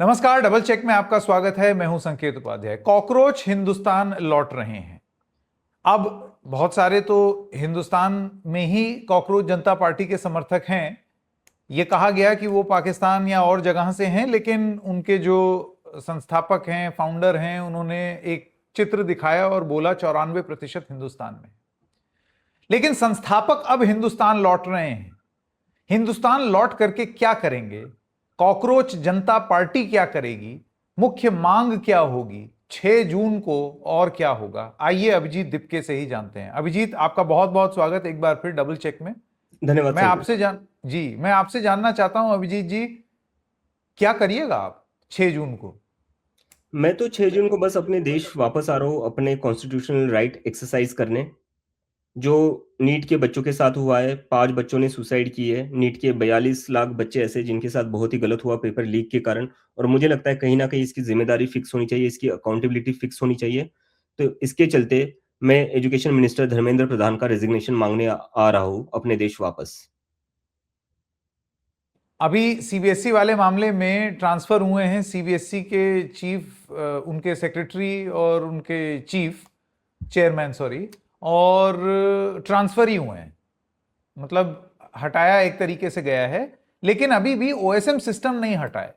नमस्कार, double check में आपका स्वागत है। मैं हूं संकेत उपाध्याय। कॉकरोच हिंदुस्तान लौट रहे हैं। अब बहुत सारे तो हिंदुस्तान में ही कॉकरोच जनता पार्टी के समर्थक हैं। ये कहा गया कि वो पाकिस्तान या और जगह से हैं, लेकिन उनके जो संस्थापक हैं, फाउंडर हैं, उन्होंने एक चित्र दिखाया और बोला 94% हिंदुस्तान में। लेकिन संस्थापक अब हिंदुस्तान लौट रहे हैं। हिंदुस्तान लौट करके क्या करेंगे? कॉकरोच जनता पार्टी क्या करेगी? मुख्य मांग क्या होगी 6 जून को, और क्या होगा? आइए अभिजीत दिपके से ही जानते हैं। अभिजीत, आपका बहुत बहुत स्वागत एक बार फिर डबल चेक में। धन्यवाद संकेत। मैं आपसे जानना चाहता हूं अभिजीत जी, क्या करिएगा आप 6 जून को? मैं तो 6 जून को बस अपने देश वापस आ रहा हूँ अपने कॉन्स्टिट्यूशनल राइट एक्सरसाइज करने। जो नीट के बच्चों के साथ हुआ है, 5 बच्चों ने सुसाइड की है। नीट के 42 लाख बच्चे ऐसे जिनके साथ बहुत ही गलत हुआ पेपर लीक के कारण। और मुझे लगता है कहीं ना कहीं इसकी जिम्मेदारी फिक्स होनी चाहिए, इसकी अकाउंटेबिलिटी फिक्स होनी चाहिए। तो इसके चलते मैं एजुकेशन मिनिस्टर धर्मेंद्र प्रधान का रेजिग्नेशन मांगने आ रहा हूँ अपने देश वापस। अभी सीबीएसई वाले मामले में ट्रांसफर हुए हैं सीबीएसई के चीफ, उनके सेक्रेटरी और उनके चेयरमैन, सॉरी, और ट्रांसफर ही हुए हैं। मतलब हटाया एक तरीके से गया है, लेकिन अभी भी ओएसएम सिस्टम नहीं हटा है।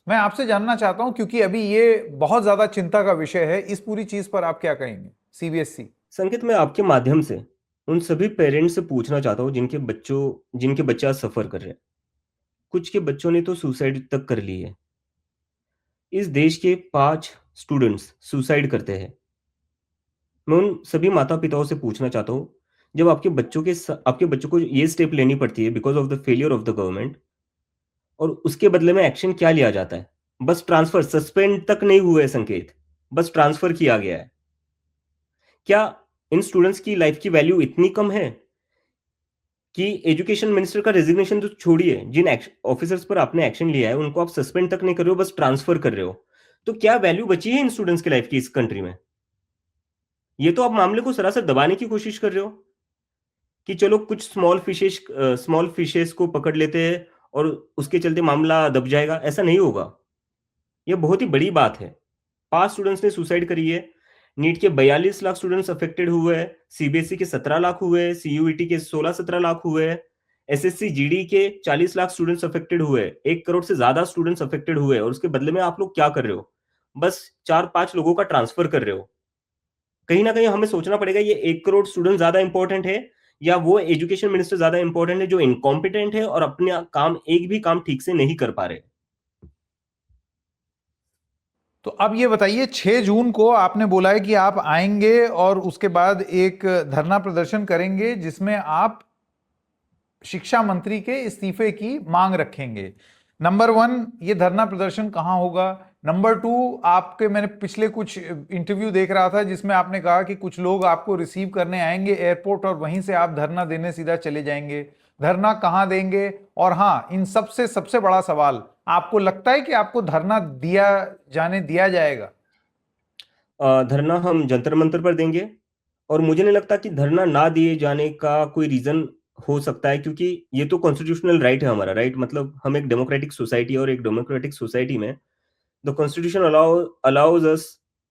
मैं आपसे जानना चाहता हूं, क्योंकि अभी ये बहुत ज्यादा चिंता का विषय है, इस पूरी चीज पर आप क्या कहेंगे? सीबीएसई। संकेत, मैं आपके माध्यम से उन सभी पेरेंट्स से पूछना चाहता हूँ जिनके बच्चे आज सफर कर रहे हैं। कुछ के बच्चों ने तो सुसाइड तक कर ली है। इस देश के 5 स्टूडेंट्स सुसाइड करते हैं। मैं उन सभी माता पिताओं से पूछना चाहता हूँ, जब आपके बच्चों को ये स्टेप लेनी पड़ती है because of the failure of the government, और उसके बदले में एक्शन क्या लिया जाता है? बस ट्रांसफर, सस्पेंड तक नहीं हुए संकेत, बस ट्रांसफर किया गया है। क्या इन स्टूडेंट्स की लाइफ की वैल्यू इतनी कम है कि एजुकेशन मिनिस्टर का रेजिग्नेशन तो छोड़िए, जिन ऑफिसर्स पर आपने एक्शन लिया है उनको आप सस्पेंड तक नहीं कर रहे हो, बस ट्रांसफर कर रहे हो? तो क्या वैल्यू बची है इन स्टूडेंट्स की लाइफ की इस कंट्री में? ये तो आप मामले को सरासर दबाने की कोशिश कर रहे हो कि चलो कुछ स्मॉल फिशेस को पकड़ लेते हैं और उसके चलते मामला दब जाएगा। ऐसा नहीं होगा। यह बहुत ही बड़ी बात है। 5 स्टूडेंट्स ने सुसाइड करी है। नीट के 42 लाख स्टूडेंट्स अफेक्टेड हुए हैं। सीबीएसई के 17 लाख हुए हैं। सीयूईटी के 16-17 लाख हुए हैं। एसएससी जीडी के 40 लाख स्टूडेंट्स अफेक्टेड हुए हैं। 1 करोड़ से ज्यादा स्टूडेंट्स अफेक्टेड हुए हैं, और उसके बदले में आप लोग क्या कर रहे हो? बस 4-5 लोगों का ट्रांसफर कर रहे हो। कहीं ना कहीं हमें सोचना पड़ेगा, ये 1 करोड़ स्टूडेंट ज्यादा इंपॉर्टेंट है या वो एजुकेशन मिनिस्टर ज्यादा इंपॉर्टेंट है जो इनकॉम्पिटेंट है और अपने काम, एक भी काम ठीक से नहीं कर पा रहे? तो अब ये बताइए, 6 जून को आपने बोला है कि आप आएंगे और उसके बाद एक धरना प्रदर्शन करेंगे जिसमें आप शिक्षा मंत्री के इस्तीफे की मांग रखेंगे। नंबर 1, ये धरना प्रदर्शन कहां होगा? नंबर 2, आपके, मैंने पिछले कुछ इंटरव्यू देख रहा था जिसमें आपने कहा कि कुछ लोग आपको रिसीव करने आएंगे एयरपोर्ट और वहीं से आप धरना देने सीधा चले जाएंगे। धरना कहां देंगे? और हाँ, इन सबसे सबसे बड़ा सवाल, आपको लगता है कि आपको धरना दिया जाएगा? धरना हम जंतर मंतर पर देंगे, और मुझे नहीं लगता कि धरना ना दिए जाने का कोई रीजन हो सकता है, क्योंकि ये तो कॉन्स्टिट्यूशनल राइट है हमारा। राइट मतलब हम एक डेमोक्रेटिक सोसाइटी, और एक डेमोक्रेटिक सोसाइटी में the constitution allows us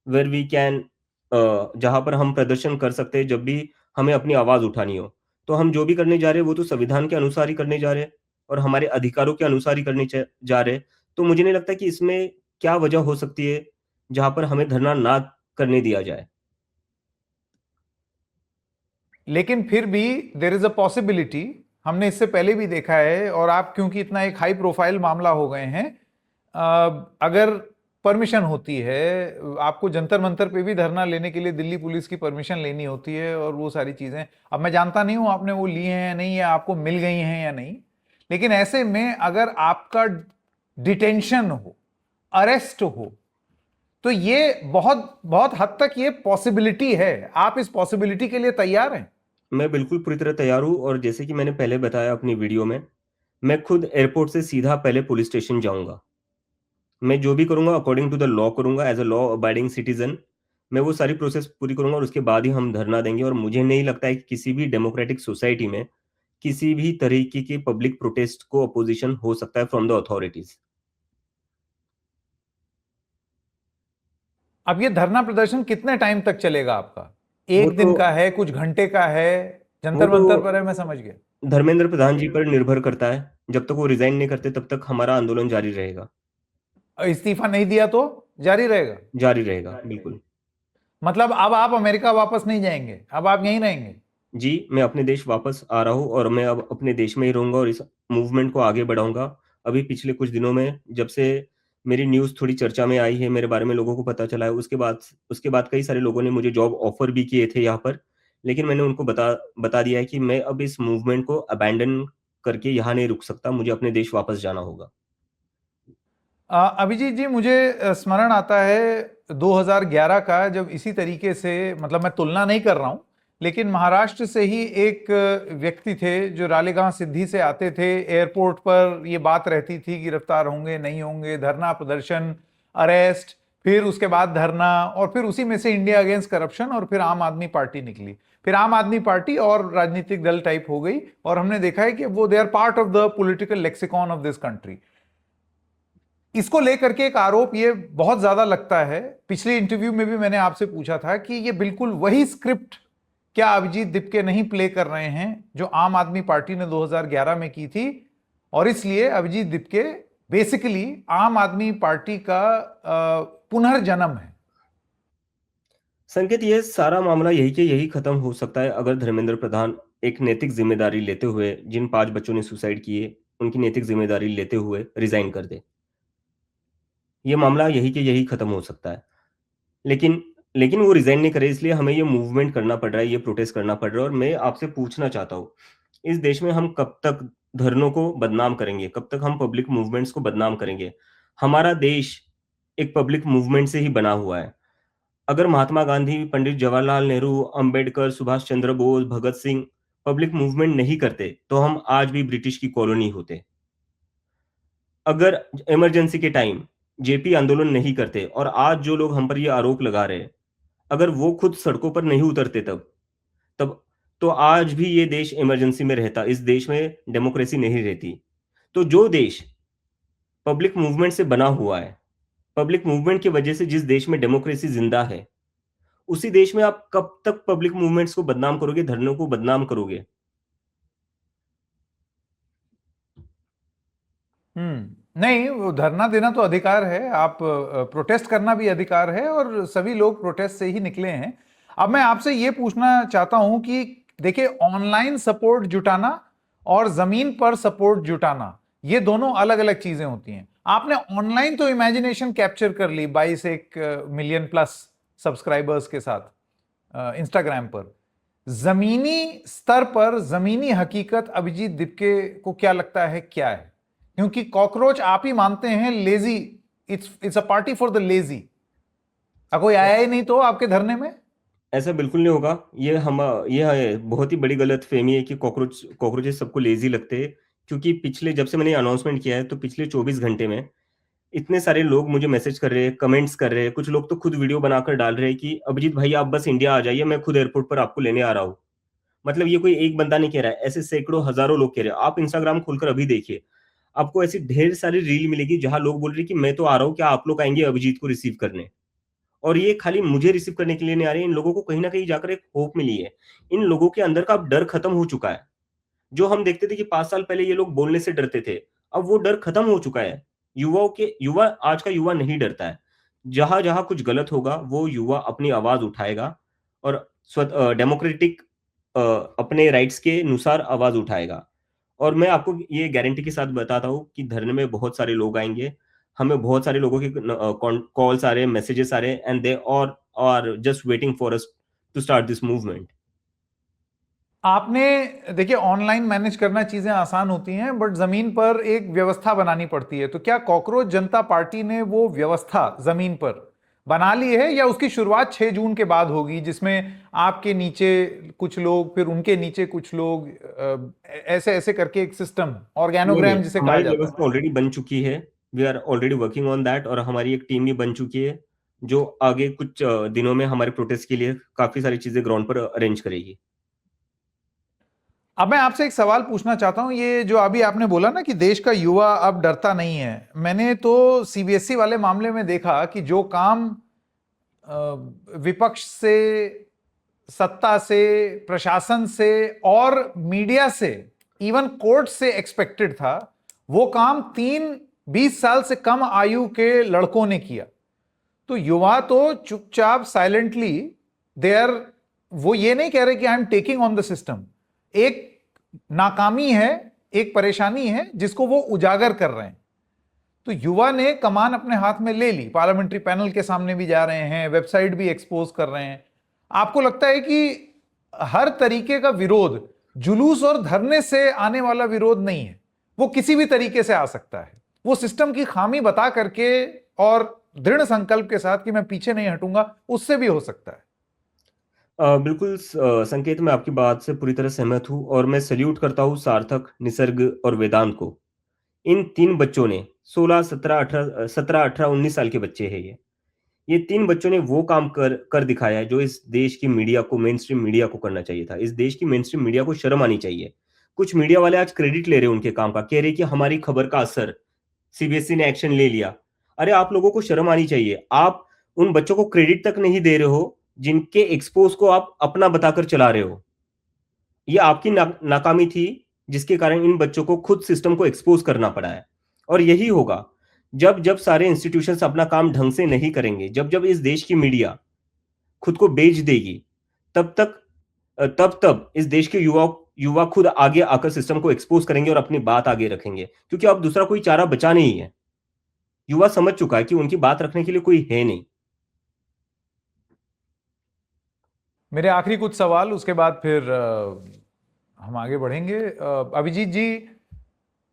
where we can, जहां पर हम प्रदर्शन कर सकते हैं जब भी हमें अपनी आवाज उठानी हो। तो हम जो भी करने जा रहे हैं वो तो संविधान के अनुसार ही करने जा रहे हैं और हमारे अधिकारों के अनुसार ही करने जा रहे हैं। तो मुझे नहीं लगता कि इसमें क्या वजह हो सकती है जहां पर हमें धरना ना करने दिया जाए। लेकिन फिर भी देर इज अ पॉसिबिलिटी, हमने इससे पहले भी देखा है, और आप क्योंकि इतना एक हाई प्रोफाइल मामला हो गए हैं, अगर परमिशन होती है, आपको जंतर मंतर पे भी धरना लेने के लिए दिल्ली पुलिस की परमिशन लेनी होती है और वो सारी चीजें। अब मैं जानता नहीं हूं आपने वो ली हैं या नहीं, या आपको मिल गई हैं या नहीं, लेकिन ऐसे में अगर आपका डिटेंशन हो, अरेस्ट हो, तो ये बहुत बहुत हद तक ये पॉसिबिलिटी है। आप इस पॉसिबिलिटी के लिए तैयार हैं? मैं बिल्कुल पूरी तरह तैयार हूँ, और जैसे कि मैंने पहले बताया अपनी वीडियो में, मैं खुद एयरपोर्ट से सीधा पहले पुलिस स्टेशन जाऊंगा। मैं जो भी करूंगा अकॉर्डिंग टू द लॉ करूंगा, as a law abiding citizen. मैं वो सारी प्रोसेस पूरी करूंगा और उसके बाद ही हम धरना देंगे। और मुझे नहीं लगता है कि किसी भी डेमोक्रेटिक सोसाइटी में किसी भी तरीके के पब्लिक प्रोटेस्ट को अपोजिशन हो सकता है फ्रॉम द अथॉरिटीज। अब ये धरना प्रदर्शन कितने टाइम तक चलेगा आपका? वो एक दिन तो का है, कुछ घंटे का है? वो जंतर तो मंतर पर है, मैं समझ गया। धर्मेंद्र प्रधान जी पर निर्भर करता है। जब तक वो रिजाइन नहीं करते तब तक हमारा आंदोलन जारी रहेगा। इस्तीफा नहीं दिया तो जारी रहेगा? जारी रहेगा, बिल्कुल। मतलब अब आप अमेरिका वापस नहीं जाएंगे, अब आप यहीं रहेंगे? जी, मैं अपने देश वापस आ रहा हूँ और मैं अब अपने देश में ही रहूंगा और इस मूवमेंट को आगे बढ़ाऊंगा। अभी पिछले कुछ दिनों में जब से मेरी न्यूज़ थोड़ी चर्चा में आई है, मेरे बारे में लोगों को पता चला है, उसके बाद कई सारे लोगों ने मुझे जॉब ऑफर भी किए थे यहाँ पर। लेकिन मैंने उनको बता बता दिया है कि मैं अब इस मूवमेंट को अबैंडन करके यहाँ नहीं रुक सकता, मुझे अपने देश वापस जाना होगा। अभिजीत जी, मुझे स्मरण आता है 2011 का, जब इसी तरीके से, मतलब मैं तुलना नहीं कर रहा हूं, लेकिन महाराष्ट्र से ही एक व्यक्ति थे जो रालेगांव सिद्धि से आते थे। एयरपोर्ट पर ये बात रहती थी, गिरफ्तार होंगे नहीं होंगे, धरना प्रदर्शन, अरेस्ट, फिर उसके बाद धरना, और फिर उसी में से इंडिया अगेंस्ट करप्शन, और फिर आम आदमी पार्टी निकली। फिर आम आदमी पार्टी और राजनीतिक दल टाइप हो गई, और हमने देखा है कि वो they are part of the political lexicon of this country. इसको लेकर के एक आरोप ये बहुत ज्यादा लगता है, पिछले इंटरव्यू में भी मैंने आपसे पूछा था कि ये बिल्कुल वही स्क्रिप्ट क्या अभिजीत दीपके नहीं प्ले कर रहे हैं जो आम आदमी पार्टी ने 2011 में की थी, और इसलिए अभिजीत दीपके बेसिकली आम आदमी पार्टी का पुनर्जन्म है। संकेत, ये सारा मामला यही के यही खत्म हो सकता है अगर धर्मेंद्र प्रधान एक नैतिक जिम्मेदारी लेते हुए, जिन 5 बच्चों ने सुसाइड किए उनकी नैतिक जिम्मेदारी लेते हुए रिजाइन कर दे। ये मामला यही के यही खत्म हो सकता है। लेकिन लेकिन वो रिजाइन नहीं करे, इसलिए हमें ये मूवमेंट करना पड़ रहा है, ये प्रोटेस्ट करना पड़ रहा है। और मैं आपसे पूछना चाहता हूँ, इस देश में हम कब तक धरनों को बदनाम करेंगे, कब तक हम पब्लिक मूवमेंट्स को बदनाम करेंगे? हमारा देश एक पब्लिक मूवमेंट से ही बना हुआ है। अगर महात्मा गांधी, पंडित जवाहरलाल नेहरू, अंबेडकर, सुभाष चंद्र बोस, भगत सिंह पब्लिक मूवमेंट नहीं करते तो हम आज भी ब्रिटिश की कॉलोनी होते। अगर इमरजेंसी के टाइम जेपी आंदोलन नहीं करते और आज जो लोग हम पर ये आरोप लगा रहे हैं, अगर वो खुद सड़कों पर नहीं उतरते तब तब तो आज भी ये देश इमरजेंसी में रहता, इस देश में डेमोक्रेसी नहीं रहती। तो जो देश पब्लिक मूवमेंट से बना हुआ है, पब्लिक मूवमेंट की वजह से जिस देश में डेमोक्रेसी जिंदा है, उसी देश में आप कब तक पब्लिक मूवमेंट्स को बदनाम करोगे, धरनों को बदनाम करोगे? नहीं, वो धरना देना तो अधिकार है, आप प्रोटेस्ट करना भी अधिकार है, और सभी लोग प्रोटेस्ट से ही निकले हैं। अब मैं आपसे ये पूछना चाहता हूं कि देखिए, ऑनलाइन सपोर्ट जुटाना और जमीन पर सपोर्ट जुटाना, ये दोनों अलग अलग चीजें होती हैं। आपने ऑनलाइन तो इमेजिनेशन कैप्चर कर ली 22 मिलियन प्लस सब्सक्राइबर्स के साथ इंस्टाग्राम पर। जमीनी स्तर पर जमीनी हकीकत अभिजीत दीपके को क्या लगता है, क्या है? क्योंकि कॉकरोच आप ही मानते हैं lazy, it's a party for the lazy. कोई आया ही नहीं तो आपके धरने में? ऐसा बिल्कुल नहीं होगा। ये बहुत ही बड़ी गलतफहमी है कि कॉकरोचेस सबको लेजी लगते हैं। क्योंकि पिछले, जब से मैंने अनाउंसमेंट किया है तो पिछले 24 घंटे में इतने सारे लोग मुझे मैसेज कर रहे हैं, कमेंट्स कर रहे हैं, कुछ लोग तो खुद वीडियो बनाकर डाल रहे हैं कि अभिजीत भाई आप बस इंडिया आ जाइए, मैं खुद एयरपोर्ट पर आपको लेने आ रहा हूँ। मतलब ये कोई एक बंदा नहीं कह रहा है, ऐसे सैकड़ों हजारों लोग कह रहे हैं। आप इंस्टाग्राम खोलकर अभी देखिए, आपको ऐसी ढेर सारी रील मिलेगी जहां लोग बोल रहे हैं कि मैं तो आ रहा हूँ, क्या आप लोग आएंगे अभिजीत को रिसीव करने? और ये खाली मुझे रिसीव करने के लिए नहीं आ रहे, इन लोगों को कहीं ना कहीं जाकर एक होप मिली है। इन लोगों के अंदर का अब डर खत्म हो चुका है। जो हम देखते थे कि 5 साल पहले ये लोग बोलने से डरते थे, अब वो डर खत्म हो चुका है। युवा, आज का युवा नहीं डरता है। जहां जहां कुछ गलत होगा वो युवा अपनी आवाज उठाएगा और डेमोक्रेटिक अपने राइट्स के अनुसार आवाज उठाएगा। और मैं आपको ये गारंटी के साथ बताता हूँ कि धरने में बहुत सारे लोग आएंगे। हमें बहुत सारे लोगों के कॉल्स आ रहे हैं, मैसेजेस आ रहे हैं, and they are just waiting for us to start this movement. आपने, देखिए, ऑनलाइन मैनेज करना चीजें आसान होती हैं, बट जमीन पर एक व्यवस्था बनानी पड़ती है। तो क्या कॉकरोच जनता पार्टी ने वो व्यवस्था जमीन पर बना ली है, या उसकी शुरुआत 6 जून के बाद होगी, जिसमें आपके नीचे कुछ लोग, फिर उनके नीचे कुछ लोग, ऐसे ऐसे करके एक सिस्टम, नहीं नहीं, ऑर्गेनोग्राम जिसे कहा हमारी जाता है? व्यवस्था ऑलरेडी बन चुकी है। We are already working on that, और हमारी एक टीम भी बन चुकी है जो आगे कुछ दिनों में हमारे प्रोटेस्ट के लिए काफी सारी चीजें ग्राउंड पर अरेंज करेगी। अब मैं आपसे एक सवाल पूछना चाहता हूं, ये जो अभी आपने बोला ना कि देश का युवा अब डरता नहीं है, मैंने तो सीबीएसई वाले मामले में देखा कि जो काम विपक्ष से, सत्ता से, प्रशासन से और मीडिया से, इवन कोर्ट से एक्सपेक्टेड था, वो काम 20 साल से कम आयु के लड़कों ने किया। तो युवा तो चुपचाप साइलेंटली देयर, वो ये नहीं कह रहे कि I am taking on the system, एक नाकामी है, एक परेशानी है जिसको वो उजागर कर रहे हैं। तो युवा ने कमान अपने हाथ में ले ली, पार्लियामेंट्री पैनल के सामने भी जा रहे हैं, वेबसाइट भी एक्सपोज कर रहे हैं। आपको लगता है कि हर तरीके का विरोध जुलूस और धरने से आने वाला विरोध नहीं है, वो किसी भी तरीके से आ सकता है, वो सिस्टम की खामी बता करके और दृढ़ संकल्प के साथ कि मैं पीछे नहीं हटूंगा, उससे भी हो सकता है। बिल्कुल संकेत, मैं आपकी बात से पूरी तरह सहमत हूँ और मैं सल्यूट करता हूँ सार्थक, निसर्ग और वेदांत को। इन 3 बच्चों ने 16, 17, 18, 17, 18, 19 साल के बच्चे हैं ये 3 बच्चों ने वो काम कर दिखाया है जो इस देश की मीडिया को, मेन स्ट्रीम मीडिया को करना चाहिए था। इस देश की मेन स्ट्रीम मीडिया को शर्म आनी चाहिए। कुछ मीडिया वाले आज क्रेडिट ले रहे हैं उनके काम का, कह रहे कि हमारी खबर का असर, सीबीएसई ने एक्शन ले लिया। अरे आप लोगों को शर्म आनी चाहिए। आप उन बच्चों को क्रेडिट तक नहीं दे रहे हो जिनके एक्सपोज को आप अपना बताकर चला रहे हो। ये आपकी नाकामी थी जिसके कारण इन बच्चों को खुद सिस्टम को एक्सपोज करना पड़ा है। और यही होगा जब जब सारे इंस्टीट्यूशंस अपना काम ढंग से नहीं करेंगे, जब जब इस देश की मीडिया खुद को बेच देगी, तब इस देश के युवा खुद आगे आकर सिस्टम को एक्सपोज करेंगे और अपनी बात आगे रखेंगे, क्योंकि अब दूसरा कोई चारा बचा नहीं है। युवा समझ चुका है कि उनकी बात रखने के लिए कोई है नहीं। मेरे आखिरी कुछ सवाल, उसके बाद फिर हम आगे बढ़ेंगे। अभिजीत जी,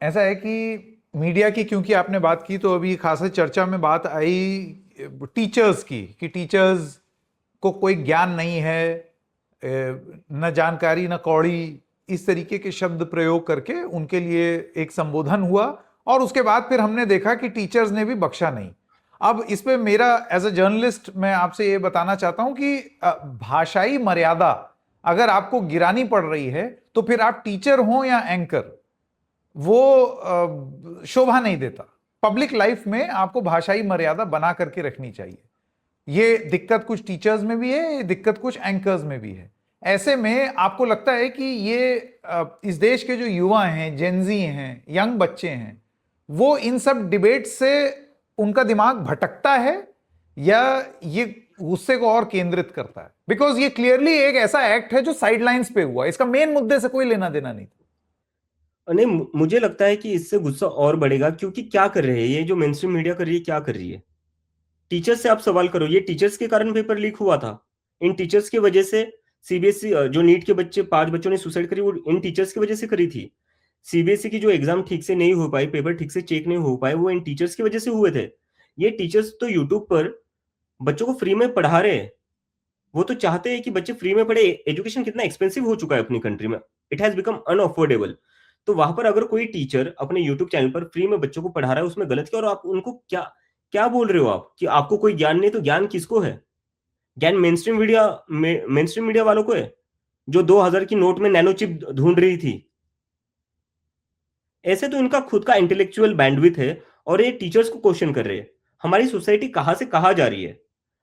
ऐसा है कि मीडिया की क्योंकि आपने बात की, तो अभी खासा चर्चा में बात आई टीचर्स की, कि टीचर्स को कोई ज्ञान नहीं है, न जानकारी न कौड़ी, इस तरीके के शब्द प्रयोग करके उनके लिए एक संबोधन हुआ और उसके बाद फिर हमने देखा कि टीचर्स ने भी बख्शा नहीं। अब इस पे मेरा एज अ जर्नलिस्ट मैं आपसे ये बताना चाहता हूं कि भाषाई मर्यादा अगर आपको गिरानी पड़ रही है तो फिर आप टीचर हो या एंकर, वो शोभा नहीं देता। पब्लिक लाइफ में आपको भाषाई मर्यादा बना करके रखनी चाहिए। ये दिक्कत कुछ टीचर्स में भी है, ये दिक्कत कुछ एंकर्स में भी है। ऐसे में आपको लगता है कि ये इस देश के जो युवा हैं, जेनजी हैं, यंग बच्चे हैं, वो इन सब डिबेट से उनका दिमाग भटकता है या ये गुस्से को और केंद्रित करता है? बिकॉज ये क्लियरली एक ऐसा एक्ट है जो साइडलाइंस पे हुआ, इसका मेन मुद्दे से कोई लेना देना नहीं था। नहीं, मुझे लगता है कि इससे गुस्सा और बढ़ेगा, क्योंकि क्या कर रहे हैं ये जो मेन स्ट्रीम मीडिया कर रही है, क्या कर रही है? टीचर्स से आप सवाल करो। ये टीचर्स के कारण पेपर लीक हुआ था। इन टीचर्स की वजह से सीबीएसई, जो नीट के बच्चे 5 बच्चों ने सुसाइड करी, वो इन टीचर्स की वजह से करी थी। सीबीएसई की जो एग्जाम ठीक से नहीं हो पाई, पेपर ठीक से चेक नहीं हो पाए, वो इन टीचर्स की वजह से हुए थे। ये टीचर्स तो यूट्यूब पर बच्चों को फ्री में पढ़ा रहे हैं। वो तो चाहते हैं कि बच्चे फ्री में पढ़े। एजुकेशन कितना एक्सपेंसिव हो चुका है अपनी कंट्री में, इट हैज बिकम अनअफोर्डेबल। तो वहां पर अगर कोई टीचर अपने यूट्यूब चैनल पर फ्री में बच्चों को पढ़ा रहा है, उसमें गलत क्या? और आप उनको क्या क्या बोल रहे हो आप कि आपको कोई ज्ञान नहीं? तो ज्ञान किसको है? ज्ञान मेन स्ट्रीम मीडिया वालों को है, जो 2000 की नोट में नैनो चिप ढूंढ रही थी। ऐसे तो इनका खुद का इंटेलेक्चुअल बैंडविथ है और ये टीचर्स को क्वेश्चन कर रहे हैं। हमारी सोसाइटी कहां से कहां जा रही है?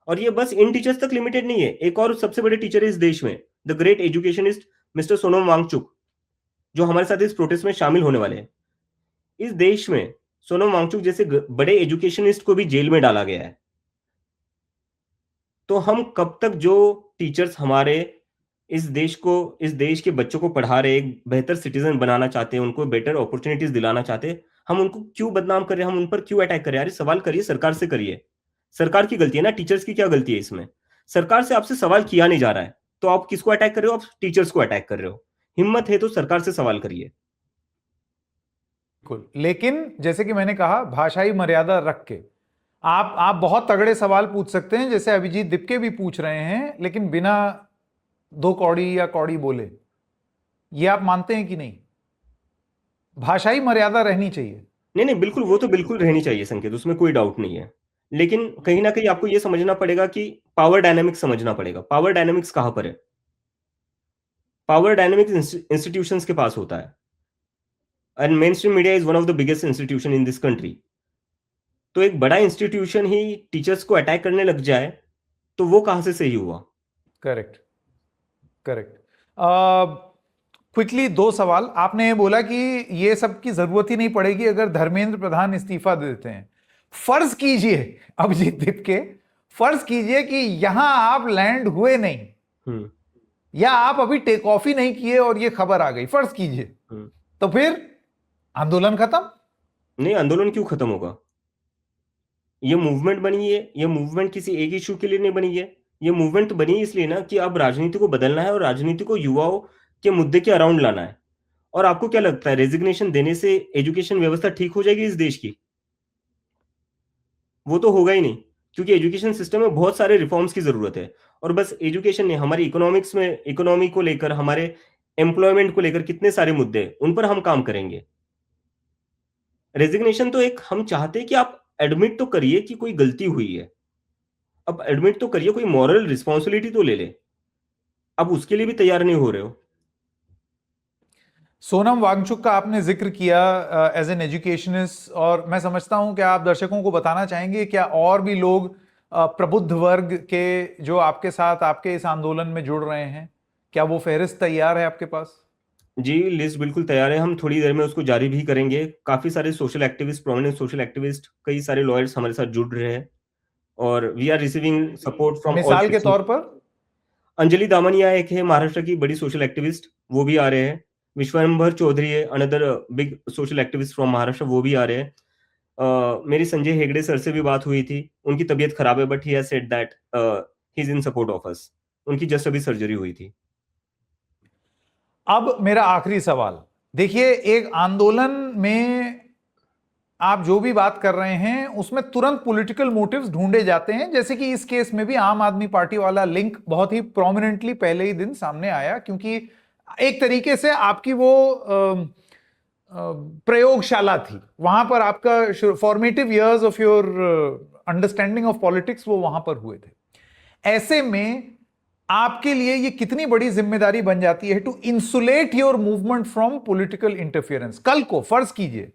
और ये बस इन टीचर्स तक लिमिटेड नहीं है। एक और सबसे बड़े टीचर है इस देश में, the great educationist mister Sonam Wangchuk, जो हमारे साथ इस प्रोटेस्ट में शामिल होने वाले हैं। इस देश में सोनम वांगचुक जैसे बड़े एजुकेशनिस्ट को भी जेल में डाला गया है। तो हम कब तक, जो टीचर्स हमारे इस देश के बच्चों को पढ़ा रहे, एक बेहतर सिटीजन बनाना चाहते हैं, उनको बेटर अपॉर्चुनिटीज दिलाना चाहते हैं, हम उनको क्यों बदनाम कर रहे हैं? हम उन पर क्यों अटैक कर रहे हैं? अरे सवाल करिए, सरकार से करिए। सरकार की गलती है ना, टीचर्स की क्या गलती है इसमें? सरकार से आपसे सवाल किया नहीं जा रहा है, तो आप किसको अटैक कर रहे हो? आप टीचर्स को अटैक कर रहे हो। हिम्मत है तो सरकार से सवाल करिए। बिल्कुल, लेकिन जैसे कि मैंने कहा, भाषाई मर्यादा रख के आप बहुत तगड़े सवाल पूछ सकते हैं, जैसे अभिजीत दिपके भी पूछ रहे हैं, लेकिन बिना 2 कौड़ी या कौड़ी बोले। ये आप मानते हैं कि नहीं? भाषाई मर्यादा रहनी चाहिए। नहीं नहीं, बिल्कुल, वो तो बिल्कुल रहनी चाहिए संकेत, उसमें कोई डाउट नहीं है। लेकिन कहीं ना कहीं आपको यह समझना पड़ेगा कि पावर डायनामिक्स समझना पड़ेगा। पावर डायनामिक्स कहां पर है? पावर डायनामिक्स इंस्टीट्यूशंस के पास होता है, and main stream media is one of the biggest institution in this country. तो एक बड़ा इंस्टीट्यूशन ही टीचर्स को अटैक करने लग जाए, तो वो कहां से सही हुआ? Correct, correct. क्विकली दो सवाल। आपने बोला कि ये सब की जरूरत ही नहीं पड़ेगी अगर धर्मेंद्र प्रधान इस्तीफा दे देते हैं। फर्ज कीजिए, अभिजीत दीपके, फर्ज कीजिए कि यहां आप लैंड हुए नहीं, हम्म या आप अभी टेक ऑफ ही नहीं किए और ये खबर आ गई, फर्ज कीजिए, हम्म तो फिर आंदोलन खत्म। नहीं, आंदोलन क्यों खत्म होगा? ये मूवमेंट बनी है, ये मूवमेंट किसी एक इशू के लिए नहीं बनी है। ये मूवमेंट बनी इसलिए ना कि अब राजनीति को बदलना है और राजनीति को युवाओं के मुद्दे के अराउंड लाना है। और आपको क्या लगता है, रेजिग्नेशन देने से एजुकेशन व्यवस्था ठीक हो जाएगी इस देश की? वो तो होगा ही नहीं, क्योंकि एजुकेशन सिस्टम में बहुत सारे रिफॉर्म्स की जरूरत है। और बस एजुकेशन नहीं, हमारी इकोनॉमिक्स में, इकोनॉमी को लेकर, हमारे एम्प्लॉयमेंट को लेकर कितने सारे मुद्दे हैं, उन पर हम काम करेंगे। रेजिग्नेशन तो एक, हम चाहते हैं कि आप एडमिट तो करिए कि कोई गलती हुई है। अब एडमिट तो करिए, कोई मॉरल रिस्पॉन्सिबिलिटी तो ले ले। अब उसके लिए भी तैयार नहीं हो रहे हो। सोनम वांगचुक का आपने जिक्र किया एज एन एजुकेशनिस्ट, और मैं समझता हूं कि आप दर्शकों को बताना चाहेंगे क्या और भी लोग प्रबुद्ध वर्ग के जो आपके साथ आपके इस आंदोलन में जुड़ रहे हैं, क्या वो फहरिस्त तैयार है आपके पास? जी, लिस्ट बिल्कुल तैयार है, हम थोड़ी देर में उसको जारी भी करेंगे। काफी सारे social activist, prominent social activist, कई सारे लॉयर्स हमारे साथ जुड़ रहे हैं, और we are receiving support from all मिसाल के सेक्शन। तौर पर? अंजलि दामनिया एक है महाराष्ट्र की बड़ी सोशल एक्टिविस्ट, वो भी आ रहे हैं। विश्वम्भर चौधरी है, another big social activist from Maharashtra, वो भी आ रहे हैं। मेरी संजय हेगड़े सर से भी बात हुई थी, उनकी तबीयत खराब है, but he has said that he is in support of us. उनकी जस्ट अभी सर्जरी हुई थी। अब मेरा आखिरी सवाल, देखिए एक आंदोलन में आप जो भी बात कर रहे हैं उसमें तुरंत पॉलिटिकल मोटिव्स ढूंढे जाते हैं, जैसे कि इस केस में भी आम आदमी पार्टी वाला लिंक बहुत ही प्रोमिनेंटली पहले ही दिन सामने आया, क्योंकि एक तरीके से आपकी वो प्रयोगशाला थी वहां पर, आपका formative years of your understanding of politics वो वहां पर हुए थे। ऐसे में आपके लिए ये कितनी बड़ी जिम्मेदारी बन जाती है to insulate your movement from political interference? कल को फर्ज कीजिए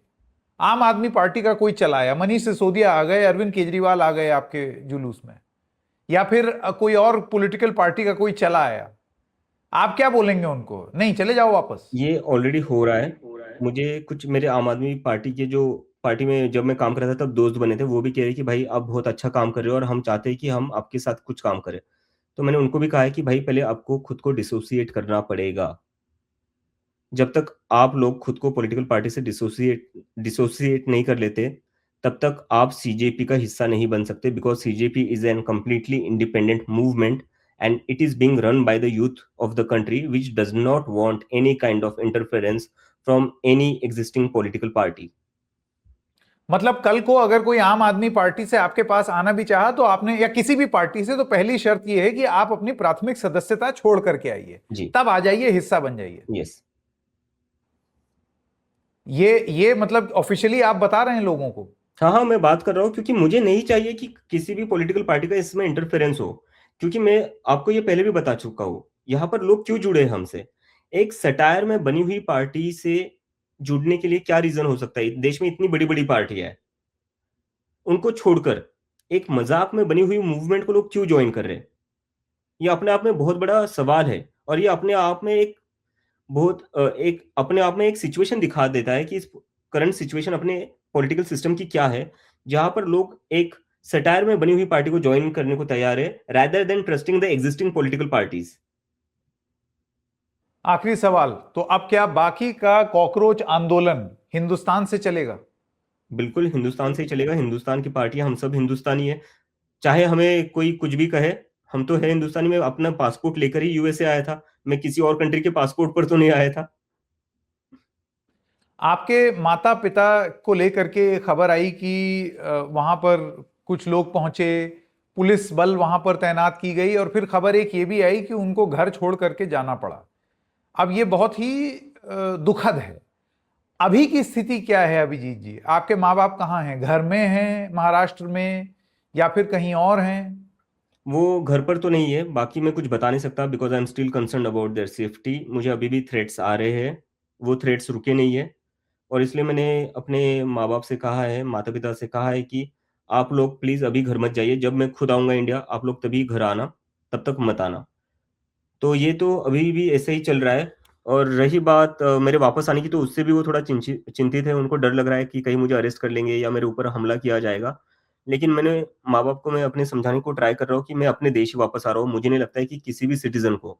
आम आदमी पार्टी का कोई चलाया, मनीष सिसोदिया आ गए, अरविंद केजरीवाल आ गए आपके जुलूस में, या फिर कोई और पॉलिटिकल पार्टी का कोई चला आया, आप क्या बोलेंगे उनको? नहीं, चले जाओ वापस। ये ऑलरेडी हो रहा है। मुझे कुछ मेरे आम आदमी पार्टी के, जो पार्टी में जब मैं काम कर रहा था तब दोस्त बने थे, वो भी कह रहे कि भाई आप बहुत अच्छा काम कर रहे हो और हम चाहते हैं कि हम आपके साथ कुछ काम करें। तो मैंने उनको भी कहा है कि भाई पहले आपको खुद को डिसोसिएट करना पड़ेगा। जब तक आप लोग खुद को पॉलिटिकल पार्टी से डिसोसिएट डिसोसिएट नहीं कर लेते, तब तक आप सीजेपी का हिस्सा नहीं बन सकते, because CJP is an completely independent movement and it is being run by the youth of the country, which does not want any kind of interference from any existing political party. मतलब कल को अगर कोई आम आदमी party से आपके पास आना भी चाहा तो आपने, या किसी भी पार्टी से, तो पहली शर्त यह है कि आप अपनी प्राथमिक सदस्यता छोड़ करके आइए, जी, तब आ जाइए, हिस्सा बन जाइए। यस। ये मतलब ऑफिशियली आप बता रहे हैं लोगों को? हाँ हाँ, मैं बात कर रहा हूँ, क्योंकि मुझे नहीं चाहिए कि किसी भी पॉलिटिकल पार्टी का इसमें इंटरफेरेंस हो। क्योंकि मैं आपको ये पहले भी बता चुका हूँ, यहाँ पर लोग क्यों जुड़े हैं हमसे। एक सटायर में बनी हुई पार्टी से जुड़ने के लिए क्या रीजन हो सकता है? देश में इतनी बड़ी बड़ी पार्टी है, उनको छोड़कर एक मजाक में बनी हुई मूवमेंट को लोग क्यों ज्वाइन कर रहे हैं? ये अपने आप में बहुत बड़ा सवाल है। और ये अपने आप में एक एक अपने आप में एक सिचुएशन दिखा देता है कि इस करंट सिचुएशन अपने पॉलिटिकल सिस्टम की क्या है, जहां पर लोग एक सटायर में बनी हुई पार्टी को ज्वाइन करने को तैयार है, rather than trusting the existing political parties. आखिरी सवाल, तो अब क्या बाकी का कॉकरोच आंदोलन हिंदुस्तान से चलेगा? बिल्कुल हिंदुस्तान से ही चलेगा। हिंदुस्तान की पार्टियां, हम सब हिंदुस्तानी है, चाहे हमें कोई कुछ भी कहे, हम तो है हिंदुस्तानी। में अपना पासपोर्ट लेकर ही यूएसए आया था, मैं किसी और कंट्री के पासपोर्ट पर तो नहीं आया था। आपके माता पिता को लेकर के खबर आई कि वहां पर कुछ लोग पहुंचे, पुलिस बल वहां पर तैनात की गई, और फिर खबर एक ये भी आई कि उनको घर छोड़ करके जाना पड़ा। अब ये बहुत ही दुखद है। अभी की स्थिति क्या है अभिजीत जी? आपके माँ बाप कहाँ हैं? घर में हैं महाराष्ट्र में, या फिर कहीं और हैं? वो घर पर तो नहीं है, बाकी मैं कुछ बता नहीं सकता, because I am still concern about their safety. मुझे अभी भी थ्रेट्स आ रहे हैं, वो थ्रेट्स रुके नहीं है। और इसलिए मैंने अपने माँ बाप से कहा है, माता पिता से कहा है कि आप लोग प्लीज अभी घर मत जाइए, जब मैं खुद आऊंगा इंडिया आप लोग तभी घर आना, तब तक मत आना। तो ये तो अभी भी ऐसे ही चल रहा है। और रही बात मेरे वापस आने की, तो उससे भी वो थोड़ा चिंतित है, उनको डर लग रहा है कि कहीं मुझे अरेस्ट कर लेंगे या मेरे ऊपर हमला किया जाएगा। लेकिन मैंने माँ बाप को मैं अपने समझाने को ट्राई कर रहा हूँ कि मैं अपने देश ही वापस आ रहा हूँ। मुझे नहीं लगता है कि किसी भी सिटीजन को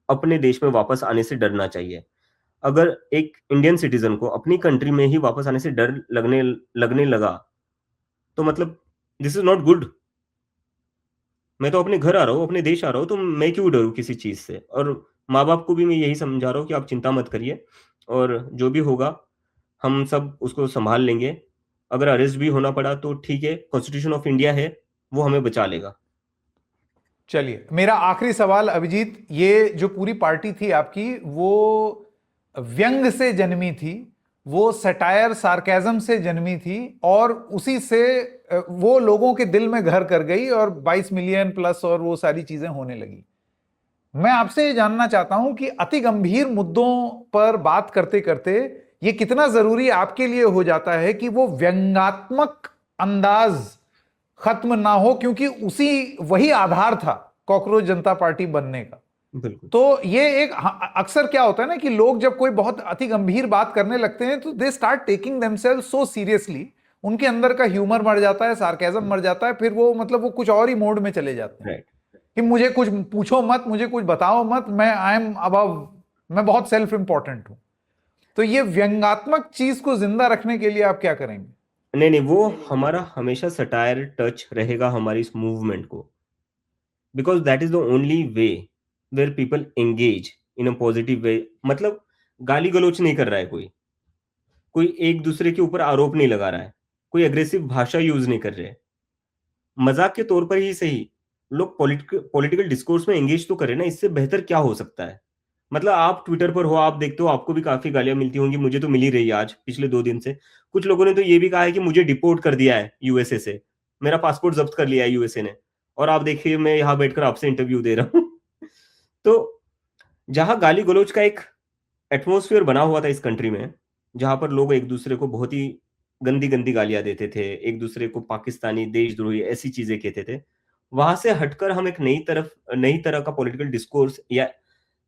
अपने देश में वापस आने से डरना चाहिए। अगर एक इंडियन सिटीजन को अपनी कंट्री में ही वापस आने से डर लगने लगने लगा, तो मतलब दिस इज नॉट गुड। मैं तो अपने घर आ रहा हूँ, अपने देश आ रहा हूँ, तो मैं क्यों डरूं किसी चीज से। और माँ बाप को भी मैं यही समझा रहा हूँ कि आप चिंता मत करिए, और जो भी होगा हम सब उसको संभाल लेंगे। अगर अरेस्ट भी होना पड़ा तो ठीक है, कॉन्स्टिट्यूशन ऑफ इंडिया है, वो हमें बचा लेगा। चलिए, मेरा आखिरी सवाल अभिजीत, ये जो पूरी पार्टी थी आपकी, वो व्यंग से जन्मी थी, वो सटायर सार्केज्म से जन्मी थी, और उसी से वो लोगों के दिल में घर कर गई और 22 मिलियन प्लस और वो सारी चीजें होने लगी। मैं आपसे ये जानना चाहता हूं कि अति गंभीर मुद्दों पर बात करते करते ये कितना जरूरी आपके लिए हो जाता है कि वो व्यंग्यात्मक अंदाज खत्म ना हो, क्योंकि वही आधार था कॉकरोच जनता पार्टी बनने का। बिल्कुल। तो ये एक अक्सर क्या होता है ना कि लोग जब कोई बहुत अति गंभीर बात करने लगते हैं तो they start taking themselves so seriously, उनके अंदर का ह्यूमर मर जाता है, सार्केज्म मर जाता है, फिर वो मतलब वो कुछ और ही मोड में चले जाते हैं राइट। कि मुझे कुछ पूछो मत, मुझे कुछ बताओ मत, मैं आई एम अबव, मैं बहुत सेल्फ इंपॉर्टेंट हूं। तो ये व्यंग्यात्मक चीज को जिंदा रखने के लिए आप क्या करेंगे? नहीं नहीं, वो हमारा हमेशा सटायर टच रहेगा हमारी इस मूवमेंट को, because that is the only way where people engage in a positive way. मतलब गाली गलौच नहीं कर रहा है कोई, कोई एक दूसरे के ऊपर आरोप नहीं लगा रहा है, कोई अग्रेसिव भाषा यूज नहीं कर रहे हैं। मजाक के तौर पर ही सही, लोग पॉलिटिकल डिस्कोर्स में एंगेज तो करें ना, इससे बेहतर क्या हो सकता है। मतलब आप ट्विटर पर हो, आप देखते हो, आपको भी काफी गालियां मिलती होंगी, मुझे तो मिल ही रही है आज पिछले 2 दिन से। कुछ लोगों ने तो ये भी कहा है कि मुझे डिपोर्ट कर दिया है यूएसए से, मेरा पासपोर्ट जब्त कर लिया है यूएसए ने, और आप देखिए मैं यहाँ बैठकर आपसे इंटरव्यू दे रहा हूँ। तो जहां गाली गलौज का एक एटमोस्फियर बना हुआ था इस कंट्री में, जहां पर लोग एक दूसरे को बहुत ही गंदी गंदी गालियां देते थे, एक दूसरे को पाकिस्तानी, देशद्रोही, ऐसी चीजें कहते थे, वहां से हटकर हम एक नई तरह का पॉलिटिकल डिस्कोर्स या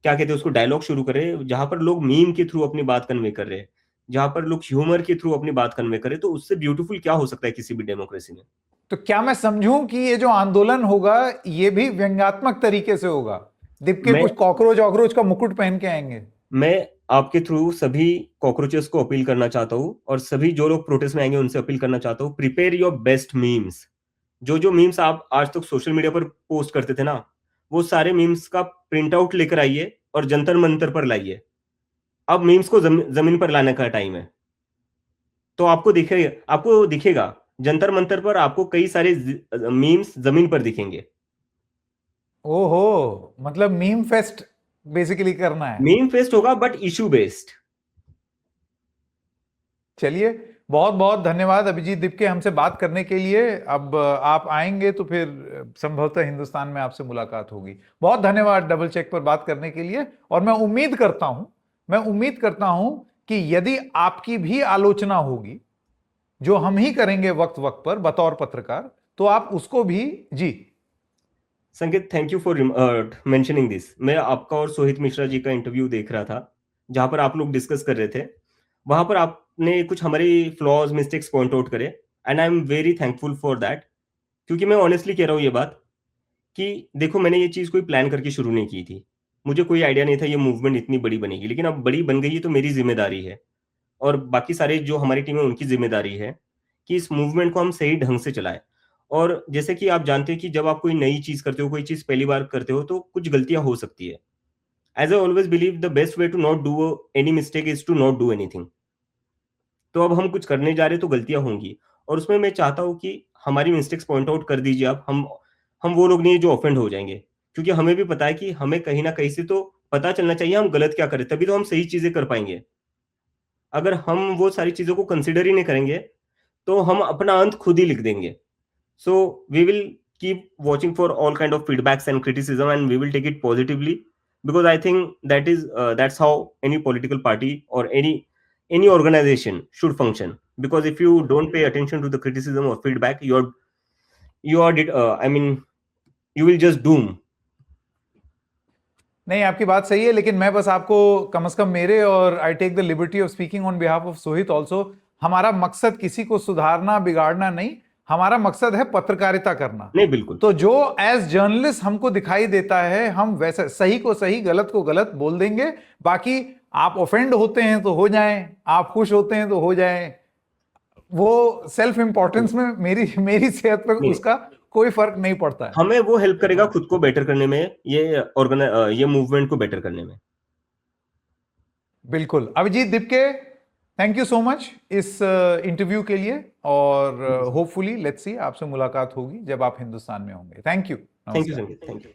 क्या कहते हैं उसको, डायलॉग शुरू करें, जहां पर लोग मीम के थ्रू अपनी बात कन्वे कर रहे हैं, जहां पर लोग ह्यूमर के थ्रू अपनी बात कन्वे करें, तो उससे ब्यूटीफुल क्या हो सकता है किसी भी डेमोक्रेसी में। तो क्या मैं समझूं कि ये जो आंदोलन होगा ये भी व्यंग्यात्मक तरीके से होगा? दीप के मैं कुछ कॉकरोच वॉकरोच का मुकुट पहन के आएंगे? मैं आपके थ्रू सभी कॉकरोचेस को अपील करना चाहता हूँ, और सभी जो लोग प्रोटेस्ट में आएंगे उनसे अपील करना चाहता हूँ, प्रिपेयर योर बेस्ट मीम्स। जो जो मीम्स आप आज तक सोशल मीडिया पर पोस्ट करते थे ना, वो सारे मीम्स का प्रिंट आउट लेकर आइए और जंतर मंतर पर लाइए। अब मीम्स को जमीन पर लाने का टाइम है। तो आपको दिखेगा जंतर मंतर पर, आपको कई सारे मीम्स जमीन पर दिखेंगे। ओहो, मतलब मीम फेस्ट बेसिकली करना है। मीम फेस्ट होगा बट इशू बेस्ड। चलिए, बहुत बहुत धन्यवाद अभिजीत दीप के हमसे बात करने के लिए। अब आप आएंगे तो फिर संभवतः हिंदुस्तान में आपसे मुलाकात होगी। बहुत धन्यवाद डबल चेक पर बात करने के लिए। और मैं उम्मीद करता हूं कि यदि आपकी भी आलोचना होगी, जो हम ही करेंगे वक्त वक्त पर बतौर पत्रकार, तो आप उसको भी जी। संकेत, thank you for mentioning this. मैं आपका और सोहित मिश्रा जी का इंटरव्यू देख रहा था, जहां पर आप लोग डिस्कस कर रहे थे। वहां पर आपने कुछ हमारे फ्लॉज, मिस्टेक्स पॉइंट आउट करे, and I am very thankful for that. क्योंकि मैं ऑनेस्टली कह रहा हूँ ये बात कि देखो, मैंने ये चीज कोई प्लान करके शुरू नहीं की थी, मुझे कोई आइडिया नहीं था ये मूवमेंट इतनी बड़ी बनेगी, लेकिन अब बड़ी बन गई है तो मेरी जिम्मेदारी है, और बाकी सारे जो हमारी टीम है उनकी जिम्मेदारी है कि इस मूवमेंट को हम सही ढंग से चलाएं। और जैसे कि आप जानते हैं कि जब आप कोई नई चीज करते हो, कोई चीज पहली बार करते हो, तो कुछ गलतियां हो सकती है। As I always believe the best way to not do any mistake is to not do anything. तो अब हम कुछ करने जा रहे हैं तो गलतियां होंगी, और उसमें मैं चाहता हूं कि हमारी मिस्टेक्स पॉइंट आउट कर दीजिए आप। हम वो लोग नहीं जो ऑफेंड हो जाएंगे, क्योंकि हमें भी पता है कि हमें कहीं ना कहीं से तो पता चलना चाहिए हम गलत क्या करें, तभी तो हम सही चीजें कर पाएंगे। अगर हम वो सारी चीजों को कंसिडर ही नहीं करेंगे तो हम अपना अंत खुद ही लिख देंगे। So we will keep watching for all kind of feedbacks and criticism, and we will take it positively, because I think that's how any political party और any organization should function. because if you don't pay attention to the criticism or feedback, you will just doom. नहीं, आपकी बात सही है, लेकिन मैं बस आपको कम से कम मेरे, और I take the liberty of speaking on behalf of Sohit also, हमारा मकसद किसी को सुधारना बिगाड़ना नहीं, हमारा मकसद है पत्रकारिता करना। नहीं, बिल्कुल। तो जो एज जर्नलिस्ट हमको दिखाई देता है, हम वैसे सही को सही, गलत को गलत बोल देंगे। बाकी आप ऑफेंड होते हैं तो हो जाएं, आप खुश होते हैं तो हो जाएं, वो सेल्फ इंपॉर्टेंस में मेरी सेहत पर उसका कोई फर्क नहीं पड़ता है। हमें वो हेल्प करेगा खुद को बेटर करने में, ये मूवमेंट को बेटर करने में। बिल्कुल। Abhijit Dipke, thank you so much इस इंटरव्यू के लिए, और होपफुली लेट्स सी आपसे मुलाकात होगी जब आप हिंदुस्तान में होंगे। Thank you. थैंक यू संकेत, थैंक यू।